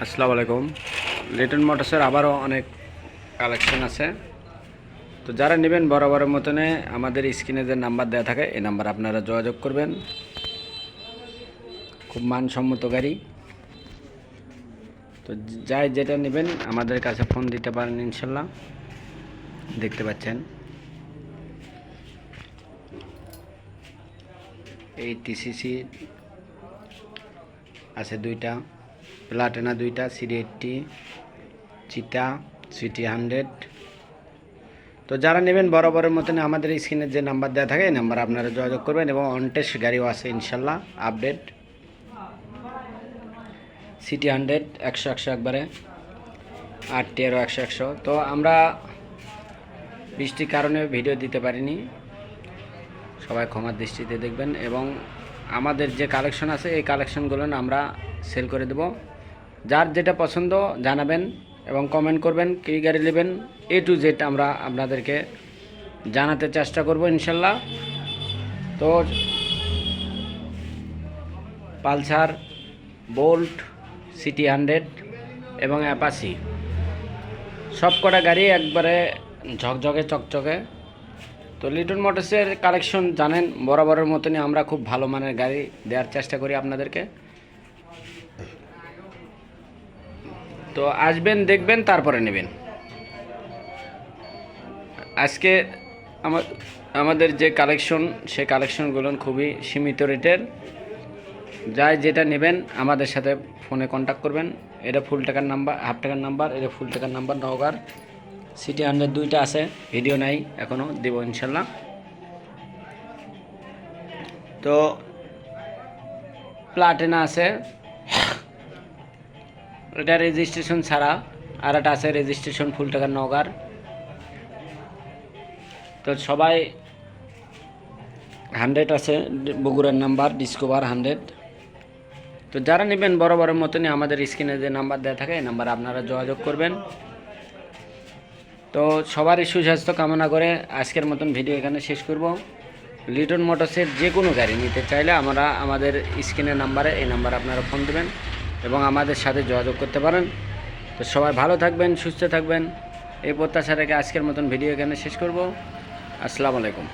আসসালামু আলাইকুম। লিটন মোটরসের আবারও অনেক কালেকশন আছে। তো যারা নেবেন বরাবরের মতনে আমাদের স্ক্রিনে যে নাম্বার দেওয়া থাকে এই নাম্বার আপনারা যোগাযোগ করবেন। খুব মানসম্মত গাড়ি। তো যাই যেটা নেবেন আমাদের কাছে ফোন দিতে পারেন ইনশাল্লাহ। দেখতে পাচ্ছেন এই টিসিসি আছে দুইটা, প্লাটিনা দুইটা, CD80, চিতা, CT100। তো যারা নেবেন বরাবরের মতন আমাদের স্ক্রিনে যে নাম্বার দেওয়া থাকে এই নাম্বার আপনারা যোগাযোগ করবেন। এবং অনটেস্ট গাড়িও আছে ইনশাল্লাহ আপডেট। CT100 100 একবারে, আর টিয়ারও 100। তো আমরা বৃষ্টির কারণে ভিডিও দিতে পারিনি, সবাই ক্ষমার দৃষ্টিতে দেখবেন। এবং আমাদের যে কালেকশন আছে এই কালেকশনগুলো আমরা সেল করে দেব। যার যেটা পছন্দ জানাবেন এবং কমেন্ট করবেন কী গাড়ি নেবেন, A to Z আমরা আপনাদেরকে জানাতে চেষ্টা করব ইনশাল্লাহ। তো পালসার, বোল্ট, CT100 এবং অ্যাপাচি সব কটা গাড়ি একবারে ঝকঝকে চকচকে। তো লিটন মোটরসের কালেকশন জানেন বরাবরের মতনই আমরা খুব ভালো মানের গাড়ি দেওয়ার চেষ্টা করি আপনাদেরকে। তো আসবেন, দেখবেন, তারপরে নেবেন। আজকে আমাদের যে কালেকশন সে কালেকশনগুলো খুবই সীমিত রেটের। যাই যেটা নেবেন আমাদের সাথে ফোনে কন্ট্যাক্ট করবেন। এটা ফুল টাকার নাম্বার, হাফ টাকার নাম্বার, এটা ফুল টাকার নাম্বার। নওগাঁর CT100 দুইটা আছে, ভিডিও নাই এখনও, দেব ইনশাল্লাহ। তো প্লাটিনা আছে, এটা রেজিস্ট্রেশন ছাড়া, আর একটা আছে রেজিস্ট্রেশন ফুল টাকার নওগাঁর। তো সবাই 100 আছে বগুড়ার নাম্বার, ডিসকভার 100। তো যারা নেবেন বরাবরের মতনই আমাদের স্ক্রিনে যে নাম্বার দেওয়া থাকে এই নাম্বার আপনারা যোগাযোগ করবেন। তো সবারই সুস্বাস্থ্য কামনা করে আজকের মতন ভিডিও এখানে শেষ করব। লিটন মোটরসের যে কোনো গাড়ি নিতে চাইলে আমরা আমাদের স্ক্রিনের নাম্বারে এই নাম্বার আপনারা ফোন দেবেন এবং আমাদের সাথে যোগাযোগ করতে পারেন। তো সবাই ভালো থাকবেন, সুস্থ থাকবেন, এই প্রত্যাশা রেখে আজকের মতন ভিডিও এখানে শেষ করব। আসসালামু আলাইকুম।